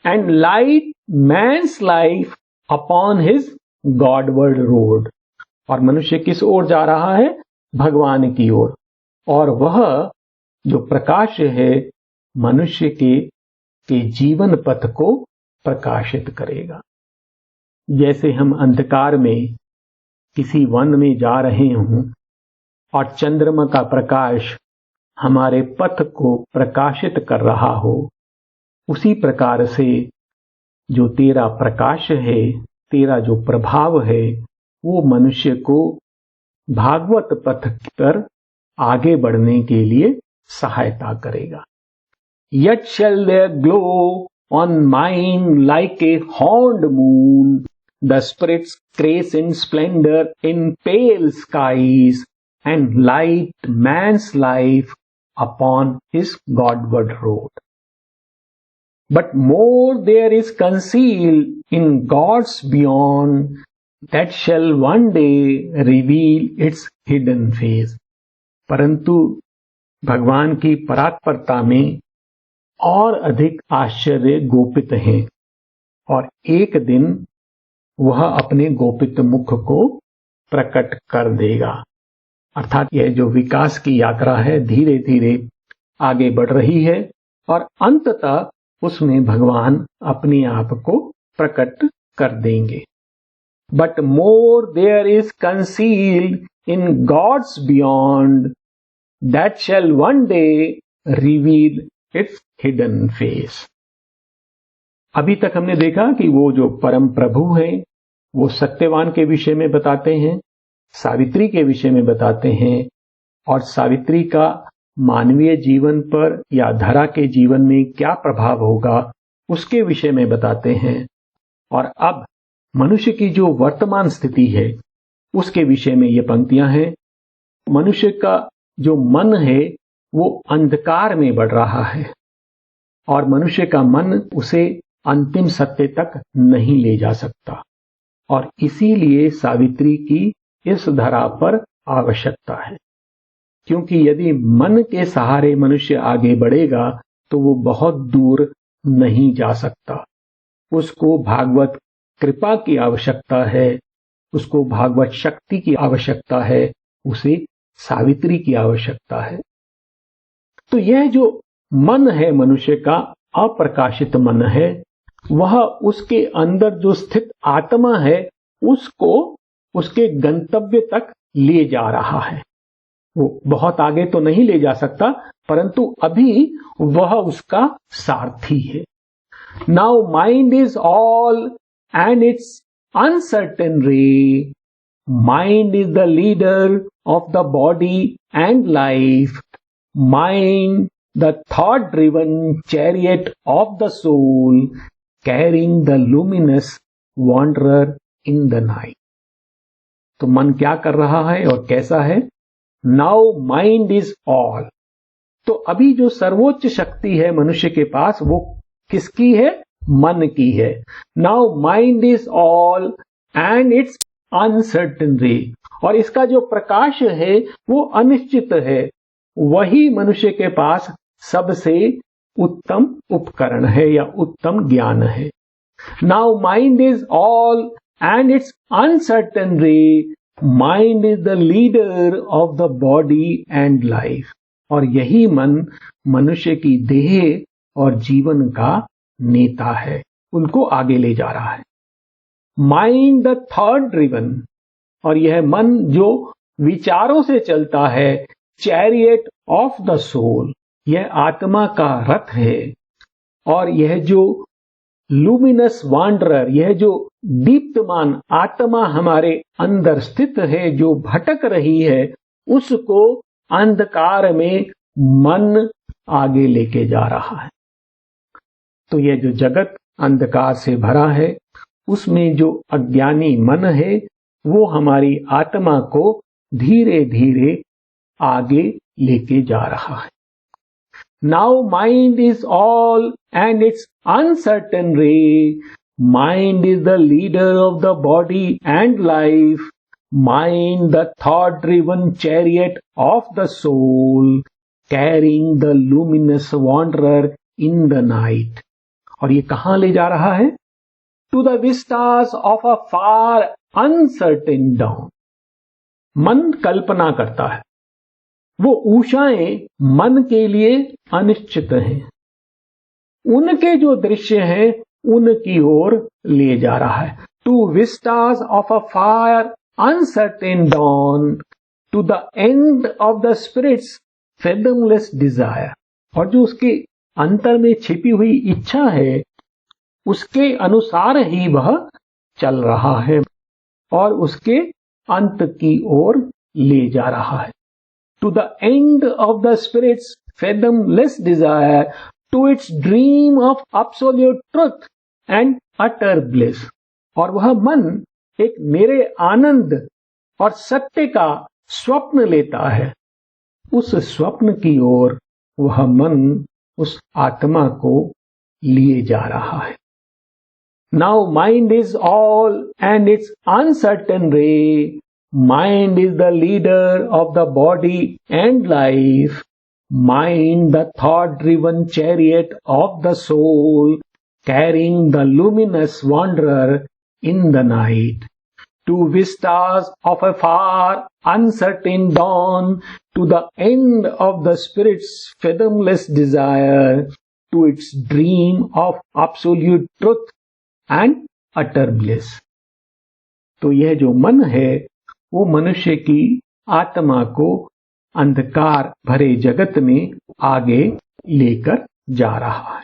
And light man's life upon his godward road, और मनुष्य किस ओर जा रहा है? भगवान की ओर, और वह जो प्रकाश है मनुष्य के जीवन पथ को प्रकाशित करेगा। जैसे हम अंधकार में किसी वन में जा रहे हों और चंद्रमा का प्रकाश हमारे पथ को प्रकाशित कर रहा हो, उसी प्रकार से जो तेरा प्रकाश है, तेरा जो प्रभाव है, वो मनुष्य को भागवत पथ पर आगे बढ़ने के लिए सहायता करेगा। Yet shall there glow on mine like a horned moon the Spirit's crescent splendor in pale skies, and light man's life upon his Godward road. But more there is concealed in God's beyond that shall one day reveal its hidden face. परंतु भगवान की परात्परता में और अधिक आश्चर्य गोपित हैं और एक दिन वह अपने गोपित मुख को प्रकट कर देगा। अर्थात यह जो विकास की यात्रा है धीरे धीरे आगे बढ़ रही है और अंततः उसमें भगवान अपने आप को प्रकट कर देंगे। But more there is concealed in God's beyond that shall one day reveal its hidden face. अभी तक हमने देखा कि वो जो परम प्रभु हैं वो सत्यवान के विषय में बताते हैं, सावित्री के विषय में बताते हैं और सावित्री का मानवीय जीवन पर या धरा के जीवन में क्या प्रभाव होगा उसके विषय में बताते हैं। और अब मनुष्य की जो वर्तमान स्थिति है उसके विषय में ये पंक्तियां हैं। मनुष्य का जो मन है वो अंधकार में बढ़ रहा है और मनुष्य का मन उसे अंतिम सत्य तक नहीं ले जा सकता और इसीलिए सावित्री की इस धरा पर आवश्यकता है, क्योंकि यदि मन के सहारे मनुष्य आगे बढ़ेगा तो वो बहुत दूर नहीं जा सकता। उसको भागवत कृपा की आवश्यकता है, उसको भागवत शक्ति की आवश्यकता है, उसे सावित्री की आवश्यकता है। तो यह जो मन है मनुष्य का अप्रकाशित मन है, वह उसके अंदर जो स्थित आत्मा है उसको उसके गंतव्य तक ले जा रहा है। वो बहुत आगे तो नहीं ले जा सकता परंतु अभी वह उसका सारथी है। Now mind is all and its uncertain ray, mind is the leader of the body and life, mind the thought driven chariot of the soul, carrying the luminous wanderer in the night. तो मन क्या कर रहा है और कैसा है? Now mind is all. तो अभी जो सर्वोच्च शक्ति है मनुष्य के पास वो किसकी है? मन की है। Now mind is all and its uncertain रे, और इसका जो प्रकाश है वो अनिश्चित है। वही मनुष्य के पास सबसे उत्तम उपकरण है या उत्तम ज्ञान है। Now mind is all and its uncertain ray, mind is the leader of the body and life. और यही मन मनुष्य की देह और जीवन का नेता है, उनको आगे ले जा रहा है। माइंड द थॉट ड्रिवन, और यह मन जो विचारों से चलता है, चैरियट ऑफ द सोल, यह आत्मा का रथ है। और यह जो लुमिनस वांडरर, यह जो दीप्तमान आत्मा हमारे अंदर स्थित है जो भटक रही है, उसको अंधकार में मन आगे लेके जा रहा है। तो यह जो जगत अंधकार से भरा है उसमें जो अज्ञानी मन है वो हमारी आत्मा को धीरे धीरे आगे लेके जा रहा है। Now mind is all and its uncertain ray, mind is the leader of the body and life, mind the thought driven chariot of the soul, carrying the luminous wanderer in the night. और ये कहां ले जा रहा है? To the vistas of a far uncertain dawn. मन कल्पना करता है, वो ऊंचाएं मन के लिए अनिश्चित हैं, उनके जो दृश्य हैं उनकी ओर ले जा रहा है। To vistas of a fire uncertain dawn, to the end of the spirit's fathomless desire. और जो उसके अंतर में छिपी हुई इच्छा है उसके अनुसार ही वह चल रहा है और उसके अंत की ओर ले जा रहा है। To the end of the spirit's fathomless desire to its dream of absolute truth and utter bliss. और वह मन एक मेरे आनंद और सत्य का स्वप्न लेता है। उस स्वप्न की ओर वह मन उस आत्मा को लिए जा रहा है। Now mind is all and its uncertain ray. Mind is the leader of the body and life. Mind the thought-driven chariot of the soul, carrying the luminous wanderer in the night to vistas of a far uncertain dawn, to the end of the spirit's fathomless desire, to its dream of absolute truth and utter bliss. तो यह जो मन है वो मनुष्य की आत्मा को अंधकार भरे जगत में आगे लेकर जा रहा है।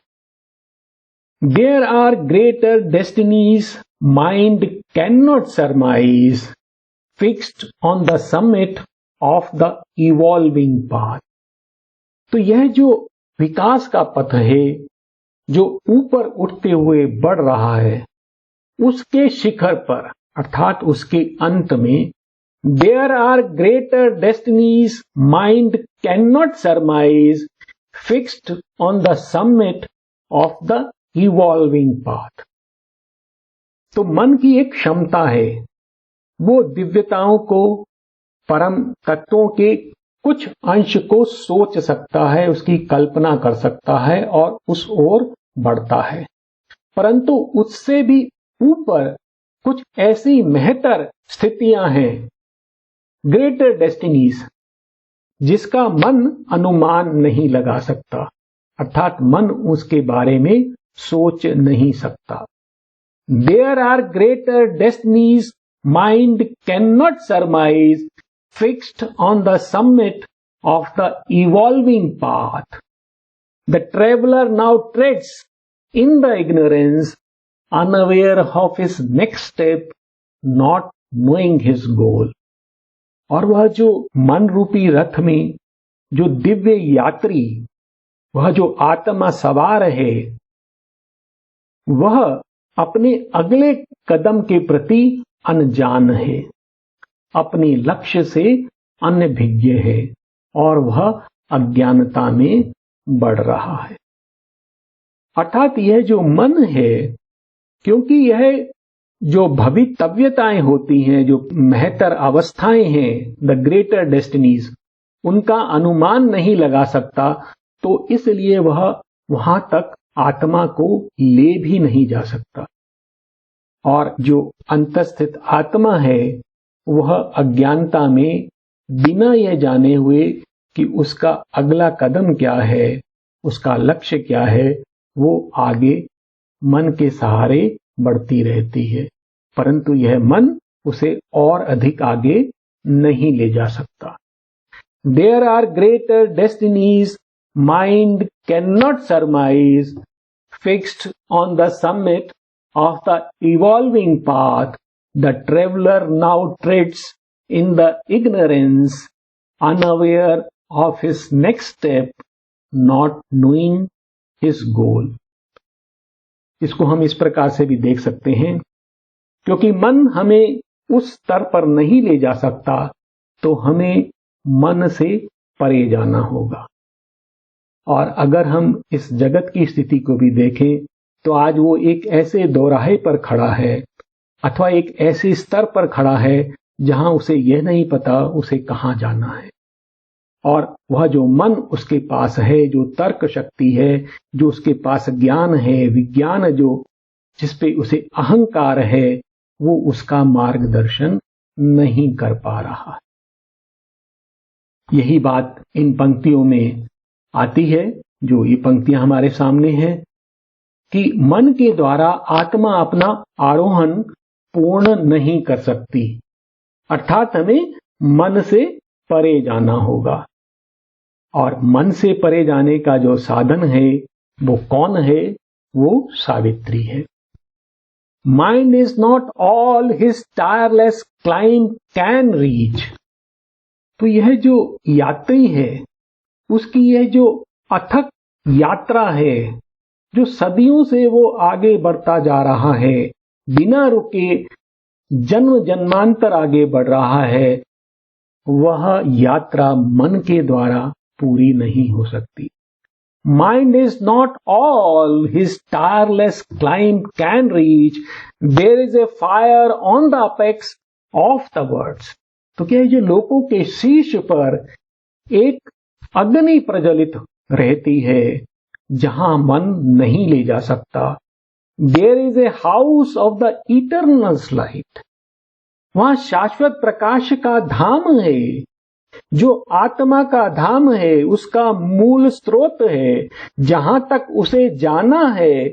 There are greater destinies mind cannot surmise, fixed on the summit of the evolving path. तो यह जो विकास का पथ है जो ऊपर उठते हुए बढ़ रहा है उसके शिखर पर अर्थात उसके अंत में there are greater destinies mind cannot surmise, fixed on the summit of the evolving path. तो मन की एक क्षमता है वो दिव्यताओं को परम तत्वों के कुछ अंश को सोच सकता है, उसकी कल्पना कर सकता है और उस ओर बढ़ता है, परंतु उससे भी ऊपर कुछ ऐसी महतर स्थितियां हैं, ग्रेटर डेस्टिनीज, जिसका मन अनुमान नहीं लगा सकता, अर्थात मन उसके बारे में सोच नहीं सकता। There are greater destinies mind cannot surmise, fixed on the summit of the evolving path. The traveler now treads in the ignorance, unaware of his next step, not knowing his goal. और वह जो मन रूपी रथ में जो दिव्य यात्री, वह जो आत्मा सवार है, वह अपने अगले कदम के प्रति अनजान है, अपने लक्ष्य से अनभिज्ञ है और वह अज्ञानता में बढ़ रहा है। अर्थात यह जो मन है, क्योंकि यह जो भवितव्यताएं होती हैं, जो महतर अवस्थाएं हैं, द ग्रेटर डेस्टिनीज, उनका अनुमान नहीं लगा सकता, तो इसलिए वह वहां तक आत्मा को ले भी नहीं जा सकता। और जो अंतस्थित आत्मा है वह अज्ञानता में बिना यह जाने हुए कि उसका अगला कदम क्या है, उसका लक्ष्य क्या है, वो आगे मन के सहारे बढ़ती रहती है, परंतु यह मन उसे और अधिक आगे नहीं ले जा सकता। There are greater destinies mind cannot surmise, fixed on the summit of the evolving path. The traveler now treads in the ignorance, unaware of his next step, not knowing his goal. इसको हम इस प्रकार से भी देख सकते हैं, क्योंकि मन हमें उस स्तर पर नहीं ले जा सकता, तो हमें मन से परे जाना होगा। और अगर हम इस जगत की स्थिति को भी देखें तो आज वो एक ऐसे दोराहे पर खड़ा है अथवा एक ऐसे स्तर पर खड़ा है जहां उसे यह नहीं पता उसे कहां जाना है। और वह जो मन उसके पास है, जो तर्क शक्ति है, जो उसके पास ज्ञान है, विज्ञान जो जिस पे उसे अहंकार है, वो उसका मार्गदर्शन नहीं कर पा रहा है। यही बात इन पंक्तियों में आती है, जो ये पंक्तियां हमारे सामने हैं, कि मन के द्वारा आत्मा अपना आरोहण पूर्ण नहीं कर सकती, अर्थात हमें मन से परे जाना होगा। और मन से परे जाने का जो साधन है वो कौन है? वो सावित्री है। Mind is not all his tireless climb can reach. तो यह जो यात्री है उसकी यह जो अथक यात्रा है, जो सदियों से वो आगे बढ़ता जा रहा है, बिना रुके जन्म जन्मांतर आगे बढ़ रहा है, वह यात्रा मन के द्वारा पूरी नहीं हो सकती। Mind is not all his tireless climb can reach. There is a fire on the apex of the words. तो क्या जो लोगों के शीर्ष पर एक अग्नि प्रज्वलित रहती है जहां मन नहीं ले जा सकता। There is a house of the eternal light. वहां शाश्वत प्रकाश का धाम है, जो आत्मा का धाम है, उसका मूल स्रोत है। जहां तक उसे जाना है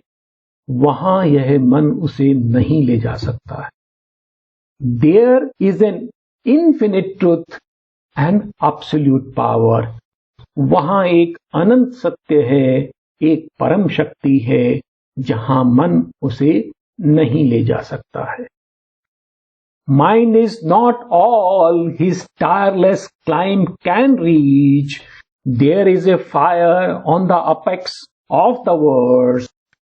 वहां यह मन उसे नहीं ले जा सकता है। There is an infinite truth and absolute power. वहां एक अनंत सत्य है, एक परम शक्ति है, जहां मन उसे नहीं ले जा सकता है। Mind is not all his tireless climb can reach. There is a fire on the apex of the words.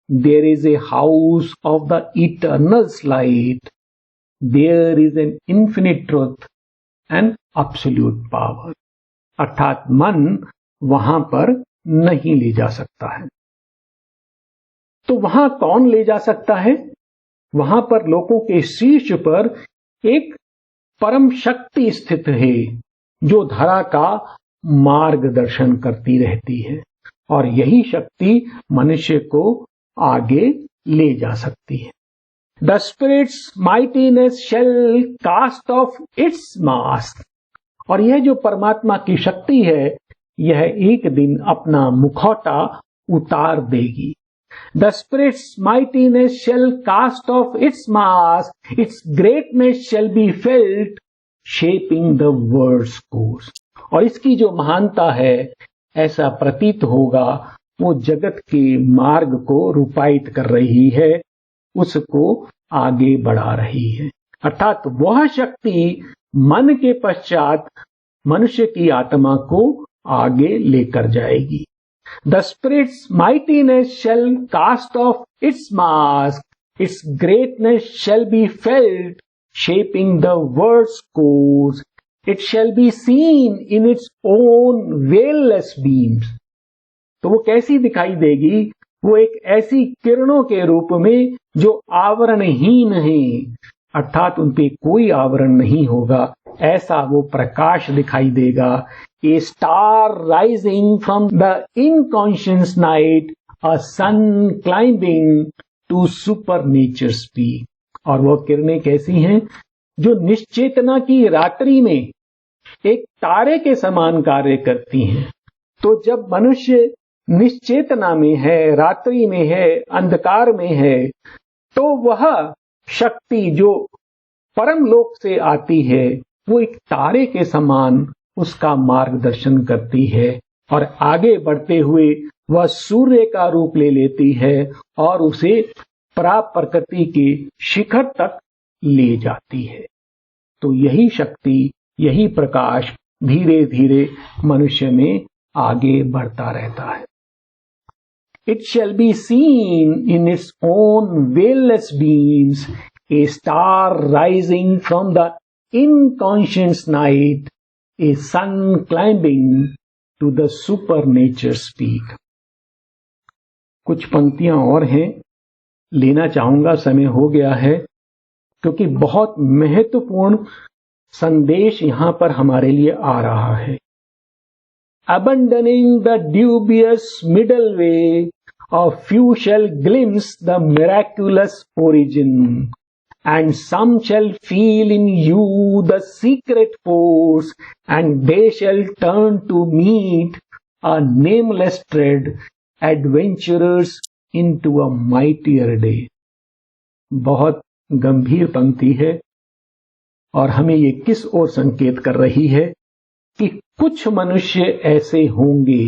There is a house of the eternal light. There is an infinite truth and absolute power. अर्थात मन वहां पर नहीं ले जा सकता है। तो वहां कौन ले जा सकता है? वहां पर लोगों के शीर्ष पर एक परम शक्ति स्थित है, जो धरा का मार्गदर्शन करती रहती है, और यही शक्ति मनुष्य को आगे ले जा सकती है। The spirit's mightiness shall cast off its mask. और यह जो परमात्मा की शक्ति है, यह एक दिन अपना मुखौटा उतार देगी। The spirit's mightiness shall cast off its mask, its greatness shall be felt, shaping the world's course. और इसकी जो महानता है, ऐसा प्रतीत होगा वो जगत के मार्ग को रूपायित कर रही है, उसको आगे बढ़ा रही है। अर्थात वह शक्ति मन के पश्चात मनुष्य की आत्मा को आगे लेकर जाएगी। The spirit's mightiness shall cast off its mask, its greatness shall be felt, shaping the world's course. It shall be seen in its own veilless beams. तो वो कैसी दिखाई देगी? वो एक ऐसी किरणों के रूप में जो आवरणहीन है, अर्थात उन पे कोई आवरण नहीं होगा, ऐसा वो प्रकाश दिखाई देगा। A star rising from the inconscious night, a sun climbing to supernature's peak. और वो किरणें कैसी हैं? जो निश्चेतना की रात्रि में एक तारे के समान कार्य करती हैं। तो जब मनुष्य निश्चेतना में है, रात्रि में है, अंधकार में है, तो वह शक्ति जो परम लोक से आती है, वो एक तारे के समान उसका मार्गदर्शन करती है, और आगे बढ़ते हुए वह सूर्य का रूप ले लेती है और उसे प्रकृति के शिखर तक ले जाती है। तो यही शक्ति, यही प्रकाश धीरे धीरे मनुष्य में आगे बढ़ता रहता है। It shall be seen in its own veilless beams, a star rising from the inconscious night, a sun climbing to the supernature's peak. कुछ पंक्तियां और हैं, लेना चाहूंगा, समय हो गया है, क्योंकि बहुत महत्वपूर्ण संदेश यहां पर हमारे लिए आ रहा है। Abandoning the dubious middle way, a few shall glimpse the miraculous origin, and some shall feel in you the secret force, and they shall turn to meet a nameless tread, adventurers into a mightier day. बहुत गंभीर पंक्ति है, और हमें ये किस ओर संकेत कर रही है कि कुछ मनुष्य ऐसे होंगे।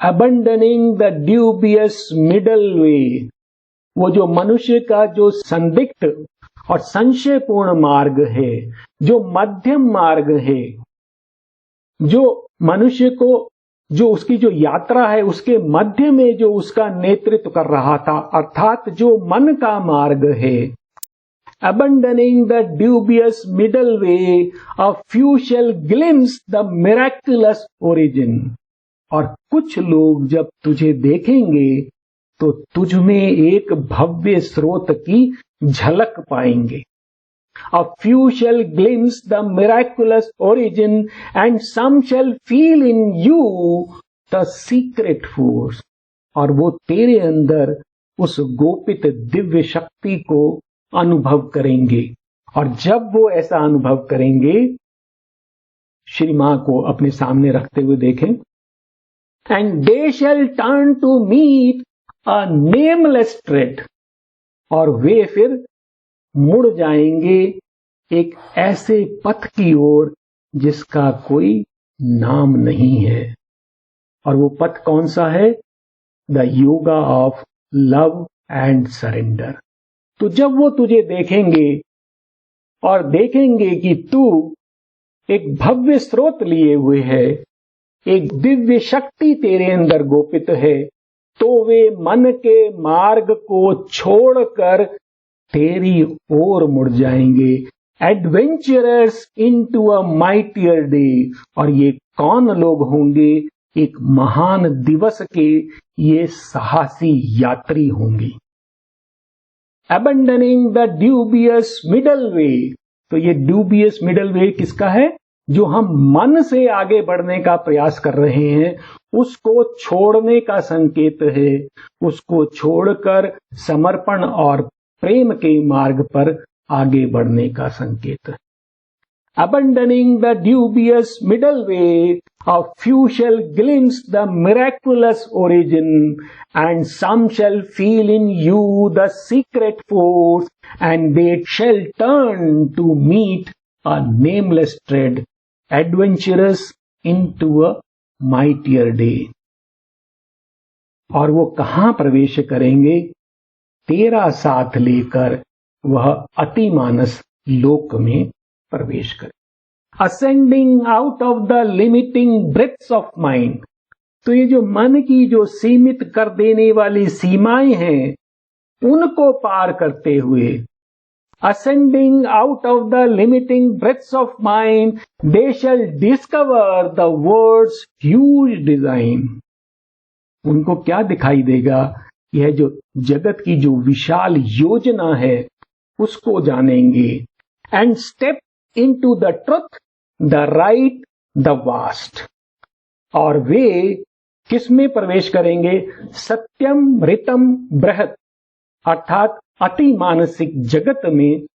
Abandoning the dubious middle way, वो जो मनुष्य का जो संदिग्ध और संशयपूर्ण मार्ग है, जो मध्यम मार्ग है, जो मनुष्य को जो उसकी जो यात्रा है उसके मध्य में जो उसका नेतृत्व कर रहा था, अर्थात जो मन का मार्ग है, abandoning the dubious middle way, a few shall glimpse the miraculous origin. और कुछ लोग जब तुझे देखेंगे तो तुझ में एक भव्य स्रोत की झलक पाएंगे. A few shall glimpse the miraculous origin and some shall feel in you the secret force. और वो तेरे अंदर उस गोपित दिव्य शक्ति को अनुभव करेंगे. और जब वो ऐसा अनुभव करेंगे, श्री मां को अपने सामने रखते हुए देखें, and they shall turn to meet a nameless tread. और वे फिर मुड़ जाएंगे एक ऐसे पथ की ओर जिसका कोई नाम नहीं है. और वो पथ कौन सा है? The yoga of love and surrender. तो जब वो तुझे देखेंगे और देखेंगे कि तू एक भव्य स्रोत लिए हुए है, एक दिव्य शक्ति तेरे अंदर गोपित है, तो वे मन के मार्ग को छोड़कर तेरी ओर मुड़ जाएंगे. Adventurers into a mightier day. और ये कौन लोग होंगे? एक महान दिवस के ये साहसी यात्री होंगे. Abandoning the dubious middle way. तो ये dubious middle way किसका है? जो हम मन से आगे बढ़ने का प्रयास कर रहे हैं, उसको छोड़ने का संकेत है. उसको छोड़कर समर्पण और प्रेम के मार्ग पर आगे बढ़ने का संकेत है. Abandoning the dubious middle way, a few shall glimpse the miraculous origin, and some shall feel in you the secret force, and they shall turn to meet a nameless tread, adventurous into a mightier day. और वो कहां प्रवेश करेंगे? तेरा साथ लेकर वह अतिमानस लोक में प्रवेश करें. Ascending out of the limiting breadths of mind. तो ये जो मन की जो सीमित कर देने वाली सीमाएं हैं, उनको पार करते हुए, ascending out of the limiting breadths of mind, they shall discover the world's huge design. उनको क्या दिखाई देगा? यह जो जगत की जो विशाल योजना है, उसको जानेंगे. And step into the truth, the right, the vast. और वे किस में प्रवेश करेंगे? सत्यम ऋतम बृहत, अर्थात अति मानसिक जगत में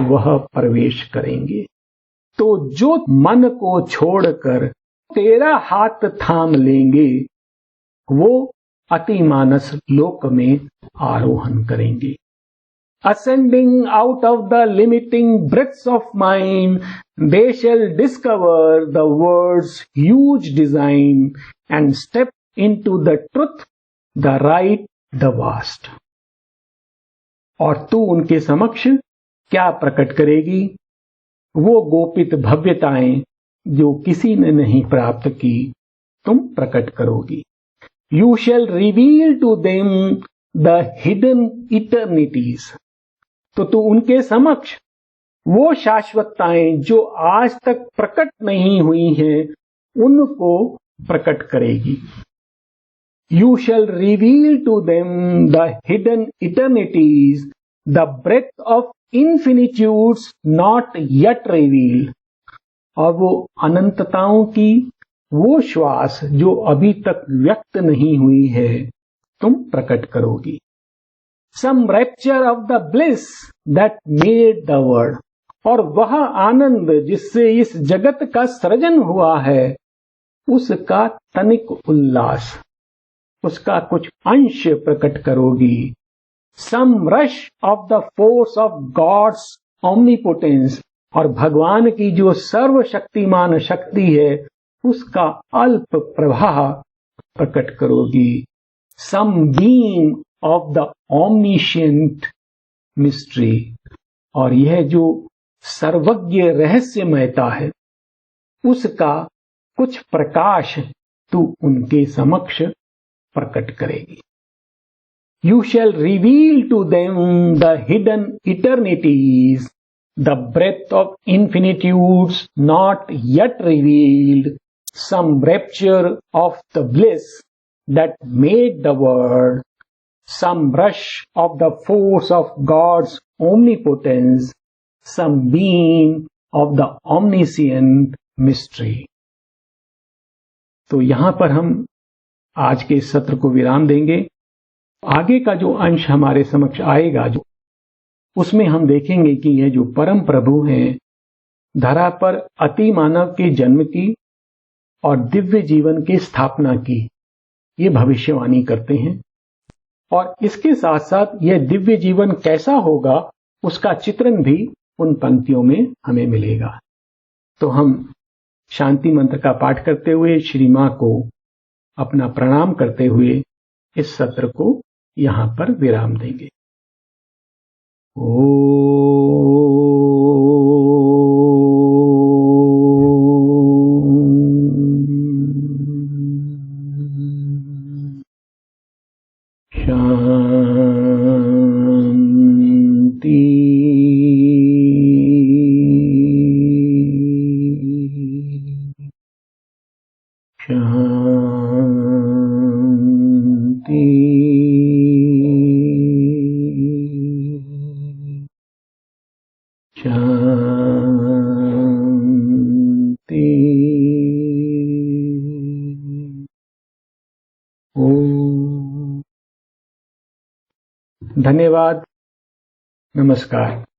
वह प्रवेश करेंगे. तो जो मन को छोड़कर तेरा हाथ थाम लेंगे, वो अति मानस लोक में आरोहण करेंगे. Ascending out of the limiting breadths of mind, they shall discover the world's huge design and step into the truth, the right, the vast. और तू उनके समक्ष क्या प्रकट करेगी? वो गोपित भव्यताएं जो किसी ने नहीं प्राप्त की, तुम प्रकट करोगी. You shall reveal to them the hidden eternities. तो तू उनके समक्ष वो शाश्वतताएं जो आज तक प्रकट नहीं हुई हैं, उनको प्रकट करेगी. You shall reveal to them the hidden eternities, the breadth of infinitudes not yet revealed. और वो अनंतताओं की वो श्वास जो अभी तक व्यक्त नहीं हुई है, तुम प्रकट करोगी. Some rapture of the bliss that made the world. और वह आनंद जिससे इस जगत का सृजन हुआ है, उसका तनिक उल्लास, उसका कुछ अंश प्रकट करोगी. Some rush of the force of God's omnipotence. और भगवान की जो सर्वशक्तिमान शक्ति है, उसका अल्प प्रवाह प्रकट करोगी. Some beam of the omniscient mystery. और यह जो सर्वज्ञ रहस्यमयता है, उसका कुछ प्रकाश तू उनके समक्ष प्रकट करेगी। You shall reveal to them the hidden eternities, the breadth of infinitudes not yet revealed, some rapture of the bliss that made the world, some rush of the force of God's omnipotence, some beam of the omniscient mystery। तो यहां पर हम आज के इस सत्र को विराम देंगे। आगे का जो अंश हमारे समक्ष आएगा, जो उसमें हम देखेंगे कि यह जो परम प्रभु हैं, धरा पर अति मानव के जन्म की और दिव्य जीवन की स्थापना की, ये भविष्यवाणी करते हैं। और इसके साथ साथ यह दिव्य जीवन कैसा होगा, उसका चित्रण भी उन पंक्तियों में हमें मिलेगा। तो हम शांति मंत्र का पाठ करते हुए श्री मां को अपना प्रणाम करते हुए इस सत्र को यहां पर विराम देंगे। धन्यवाद। नमस्कार।